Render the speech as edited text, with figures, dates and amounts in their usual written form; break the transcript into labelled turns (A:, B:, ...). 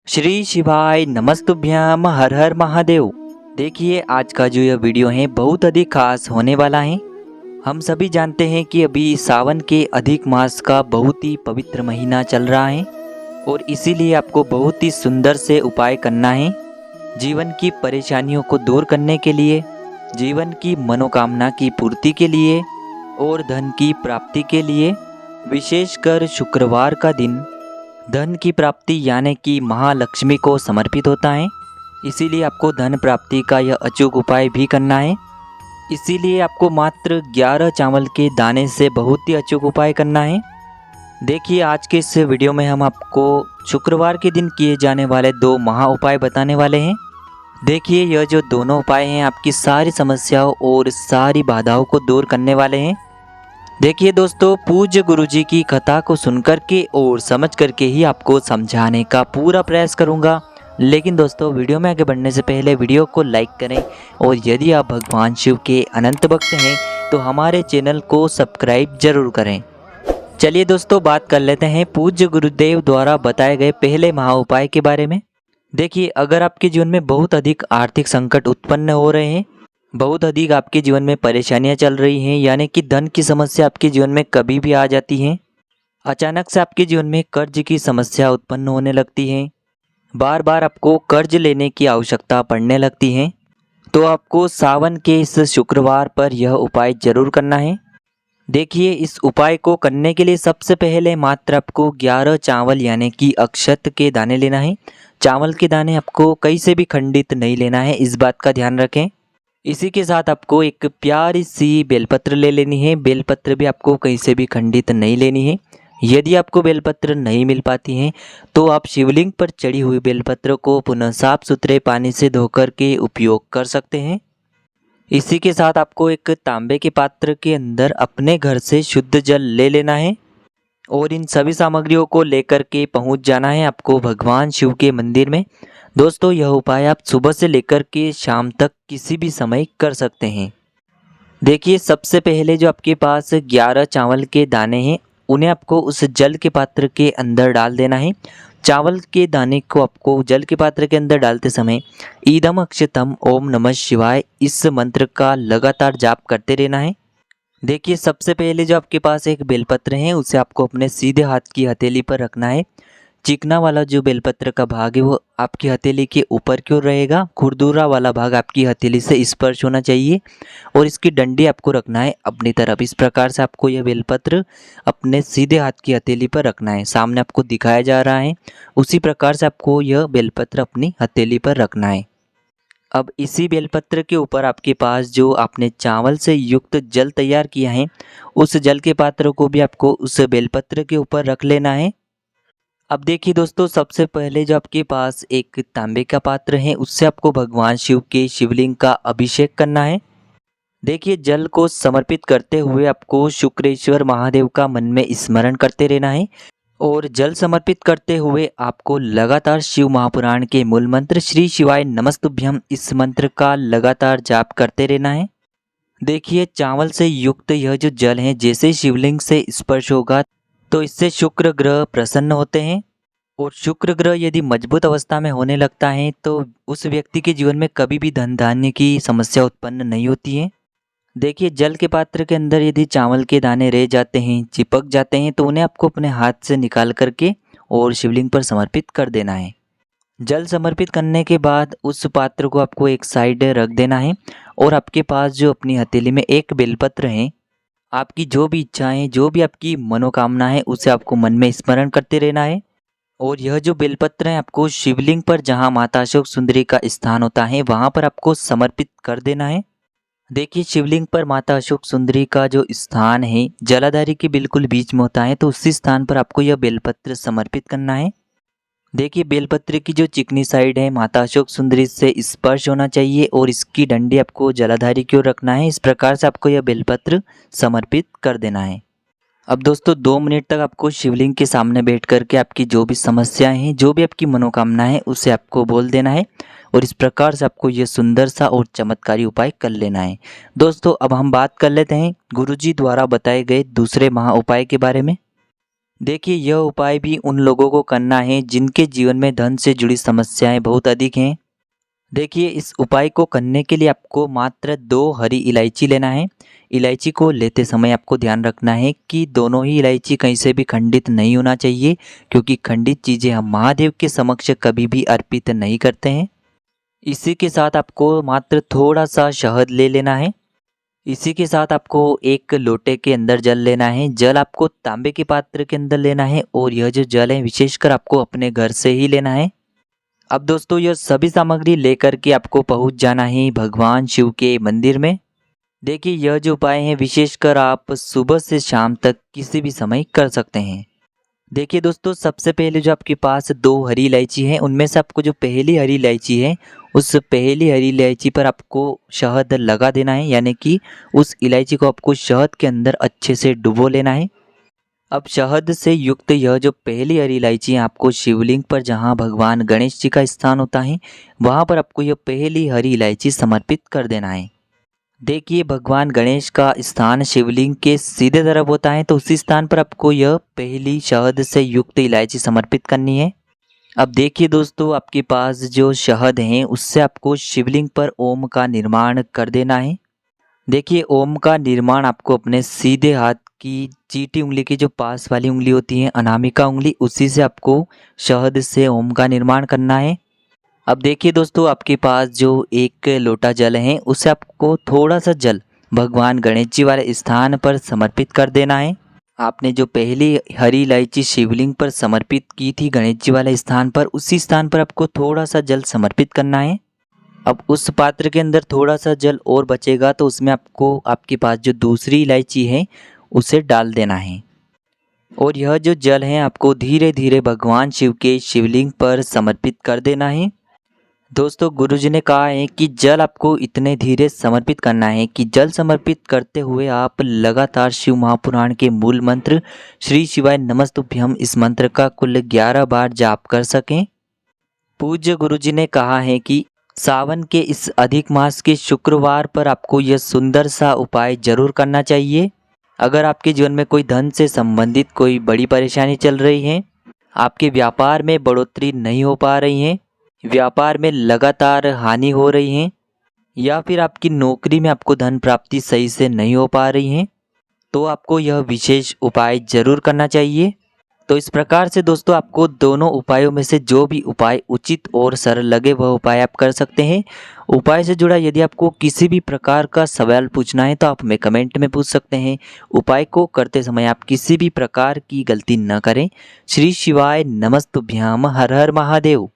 A: श्री शिवाय नमस्तुभ्यम हर हर महादेव। देखिए आज का जो यह वीडियो है बहुत अधिक खास होने वाला है। हम सभी जानते हैं कि अभी सावन के अधिक मास का बहुत ही पवित्र महीना चल रहा है और इसीलिए आपको बहुत ही सुंदर से उपाय करना है जीवन की परेशानियों को दूर करने के लिए, जीवन की मनोकामना की पूर्ति के लिए और धन की प्राप्ति के लिए। विशेषकर शुक्रवार का दिन धन की प्राप्ति यानी कि महालक्ष्मी को समर्पित होता है, इसीलिए आपको धन प्राप्ति का यह अचूक उपाय भी करना है। इसीलिए आपको मात्र 11 चावल के दाने से बहुत ही अचूक उपाय करना है। देखिए आज के इस वीडियो में हम आपको शुक्रवार के दिन किए जाने वाले 2 महा उपाय बताने वाले हैं। देखिए यह जो दोनों उपाय हैं आपकी सारी समस्याओं और सारी बाधाओं को दूर करने वाले हैं। देखिए दोस्तों, पूज्य गुरुजी की कथा को सुनकर के और समझ करके ही आपको समझाने का पूरा प्रयास करूंगा। लेकिन दोस्तों वीडियो में आगे बढ़ने से पहले वीडियो को लाइक करें और यदि आप भगवान शिव के अनंत भक्त हैं तो हमारे चैनल को सब्सक्राइब जरूर करें। चलिए दोस्तों बात कर लेते हैं पूज्य गुरुदेव द्वारा बताए गए पहले महा उपाय के बारे में। देखिए अगर आपके जीवन में बहुत अधिक आर्थिक संकट उत्पन्न हो रहे हैं, बहुत अधिक आपके जीवन में परेशानियां चल रही हैं, यानी कि धन की समस्या आपके जीवन में कभी भी आ जाती है, अचानक से आपके जीवन में कर्ज की समस्या उत्पन्न होने लगती है, बार बार आपको कर्ज लेने की आवश्यकता पड़ने लगती है, तो आपको सावन के इस शुक्रवार पर यह उपाय जरूर करना है। देखिए इस उपाय को करने के लिए सबसे पहले मात्र आपको 11 चावल यानी कि अक्षत के दाने लेना है। चावल के दाने आपको कहीं से भी खंडित नहीं लेना है, इस बात का ध्यान रखें। इसी के साथ आपको एक प्यारी सी बेलपत्र ले लेनी है। बेलपत्र भी आपको कहीं से भी खंडित नहीं लेनी है। यदि आपको बेलपत्र नहीं मिल पाती हैं तो आप शिवलिंग पर चढ़ी हुई बेलपत्र को पुनः साफ सुथरे पानी से धोकर के उपयोग कर सकते हैं। इसी के साथ आपको एक तांबे के पात्र के अंदर अपने घर से शुद्ध जल ले लेना है और इन सभी सामग्रियों को लेकर के पहुंच जाना है आपको भगवान शिव के मंदिर में। दोस्तों यह उपाय आप सुबह से लेकर के शाम तक किसी भी समय कर सकते हैं। देखिए सबसे पहले जो आपके पास 11 चावल के दाने हैं उन्हें आपको उस जल के पात्र के अंदर डाल देना है। चावल के दाने को आपको जल के पात्र के अंदर डालते समय ईदम अक्षतम ओम नमः शिवाय इस मंत्र का लगातार जाप करते रहना है। देखिए सबसे पहले जो आपके पास एक बेलपत्र है उसे आपको अपने सीधे हाथ की हथेली पर रखना है। चिकना वाला जो बेलपत्र का भाग है वो आपकी हथेली के ऊपर की ओर रहेगा, खुरदुरा वाला भाग आपकी हथेली से स्पर्श होना चाहिए और इसकी डंडी आपको रखना है अपनी तरफ। इस प्रकार से आपको यह बेलपत्र अपने सीधे हाथ की हथेली पर रखना है, सामने आपको दिखाया जा रहा है उसी प्रकार से आपको यह बेलपत्र अपनी हथेली पर रखना है। अब इसी बेलपत्र के ऊपर आपके पास जो आपने चावल से युक्त जल तैयार किया है उस जल के पात्र को भी आपको उस बेलपत्र के ऊपर रख लेना है। अब देखिए दोस्तों सबसे पहले जो आपके पास एक तांबे का पात्र है उससे आपको भगवान शिव के शिवलिंग का अभिषेक करना है। देखिए जल को समर्पित करते हुए आपको शुक्रेश्वर महादेव का मन में स्मरण करते रहना है और जल समर्पित करते हुए आपको लगातार शिव महापुराण के मूल मंत्र श्री शिवाय नमस्तुभ्यम इस मंत्र का लगातार जाप करते रहना है। देखिए चावल से युक्त यह जो जल है जैसे शिवलिंग से स्पर्श होगा तो इससे शुक्र ग्रह प्रसन्न होते हैं और शुक्र ग्रह यदि मजबूत अवस्था में होने लगता है तो उस व्यक्ति के जीवन में कभी भी धन धान्य की समस्या उत्पन्न नहीं होती है। देखिए जल के पात्र के अंदर यदि चावल के दाने रह जाते हैं, चिपक जाते हैं तो उन्हें आपको अपने हाथ से निकाल करके और शिवलिंग पर समर्पित कर देना है। जल समर्पित करने के बाद उस पात्र को आपको एक साइड रख देना है और आपके पास जो अपनी हथेली में एक बेलपत्र है, आपकी जो भी इच्छाएं जो भी आपकी मनोकामना है उसे आपको मन में स्मरण करते रहना है और यह जो बेलपत्र है आपको शिवलिंग पर जहां माता अशोक सुंदरी का स्थान होता है वहां पर आपको समर्पित कर देना है। देखिए शिवलिंग पर माता अशोक सुंदरी का जो स्थान है जलाधारी के बिल्कुल बीच में होता है, तो उसी स्थान पर आपको यह बेलपत्र समर्पित करना है। देखिए बेलपत्र की जो चिकनी साइड है माता अशोक सुंदरी से स्पर्श होना चाहिए और इसकी डंडी आपको जलाधारी की ओर रखना है। इस प्रकार से आपको यह बेलपत्र समर्पित कर देना है। अब दोस्तों 2 मिनट तक आपको शिवलिंग के सामने बैठ करके आपकी जो भी समस्याएं हैं जो भी आपकी मनोकामना है उसे आपको बोल देना है और इस प्रकार से आपको यह सुंदर सा और चमत्कारी उपाय कर लेना है। दोस्तों अब हम बात कर लेते हैं गुरुजी द्वारा बताए गए दूसरे महा उपाय के बारे में। देखिए यह उपाय भी उन लोगों को करना है जिनके जीवन में धन से जुड़ी समस्याएं बहुत अधिक हैं। देखिए इस उपाय को करने के लिए आपको मात्र 2 हरी इलायची लेना है। इलायची को लेते समय आपको ध्यान रखना है कि दोनों ही इलायची कहीं से भी खंडित नहीं होना चाहिए, क्योंकि खंडित चीज़ें हम महादेव के समक्ष कभी भी अर्पित नहीं करते हैं। इसी के साथ आपको मात्र थोड़ा सा शहद ले लेना है। इसी के साथ आपको एक लोटे के अंदर जल लेना है। जल आपको तांबे के पात्र के अंदर लेना है और यह जो जल है विशेषकर आपको अपने घर से ही लेना है। अब दोस्तों यह सभी सामग्री लेकर के आपको पहुंच जाना है भगवान शिव के मंदिर में। देखिए यह जो उपाय है विशेषकर आप सुबह से शाम तक किसी भी समय कर सकते हैं। देखिए दोस्तों सबसे पहले जो आपके पास 2 हरी इलायची है, उनमें से आपको जो पहली हरी इलायची है उस पहली हरी इलायची पर आपको शहद लगा देना है, यानी कि उस इलायची को आपको शहद के अंदर अच्छे से डुबो लेना है। अब शहद से युक्त यह जो पहली हरी इलायची है आपको शिवलिंग पर, जहाँ भगवान गणेश जी का स्थान होता है, वहाँ पर आपको यह पहली हरी इलायची समर्पित कर देना है। देखिए भगवान गणेश का स्थान शिवलिंग के सीधे तरफ होता है, तो उसी स्थान पर आपको यह पहली शहद से युक्त इलायची समर्पित करनी है। अब देखिए दोस्तों आपके पास जो शहद है उससे आपको शिवलिंग पर ओम का निर्माण कर देना है। देखिए ओम का निर्माण आपको अपने सीधे हाथ की चीटी उंगली की जो पास वाली उंगली होती है, अनामिका उंगली, उसी से आपको शहद से ओम का निर्माण करना है। अब देखिए दोस्तों आपके पास जो एक लोटा जल है उसे आपको थोड़ा सा जल भगवान गणेश जी वाले स्थान पर समर्पित कर देना है। आपने जो पहली हरी इलायची शिवलिंग पर समर्पित की थी गणेश जी वाले स्थान पर, उसी स्थान पर आपको थोड़ा सा जल समर्पित करना है। अब उस पात्र के अंदर थोड़ा सा जल और बचेगा तो उसमें आपको आपके पास जो दूसरी इलायची है उसे डाल देना है और यह जो जल है आपको धीरे धीरे भगवान शिव के शिवलिंग पर समर्पित कर देना है। दोस्तों गुरुजी ने कहा है कि जल आपको इतने धीरे समर्पित करना है कि जल समर्पित करते हुए आप लगातार शिव महापुराण के मूल मंत्र श्री शिवाय नमस्तुभ्यम इस मंत्र का कुल 11 बार जाप कर सकें। पूज्य गुरुजी ने कहा है कि सावन के इस अधिक मास के शुक्रवार पर आपको यह सुंदर सा उपाय जरूर करना चाहिए। अगर आपके जीवन में कोई धन से संबंधित कोई बड़ी परेशानी चल रही है, आपके व्यापार में बढ़ोतरी नहीं हो पा रही है, व्यापार में लगातार हानि हो रही है, या फिर आपकी नौकरी में आपको धन प्राप्ति सही से नहीं हो पा रही है, तो आपको यह विशेष उपाय जरूर करना चाहिए। तो इस प्रकार से दोस्तों आपको दोनों उपायों में से जो भी उपाय उचित और सरल लगे वह उपाय आप कर सकते हैं। उपाय से जुड़ा यदि आपको किसी भी प्रकार का सवाल पूछना है तो आप हमें कमेंट में पूछ सकते हैं। उपाय को करते समय आप किसी भी प्रकार की गलती न करें। श्री शिवाय नमस्तुभ्याम। हर हर महादेव।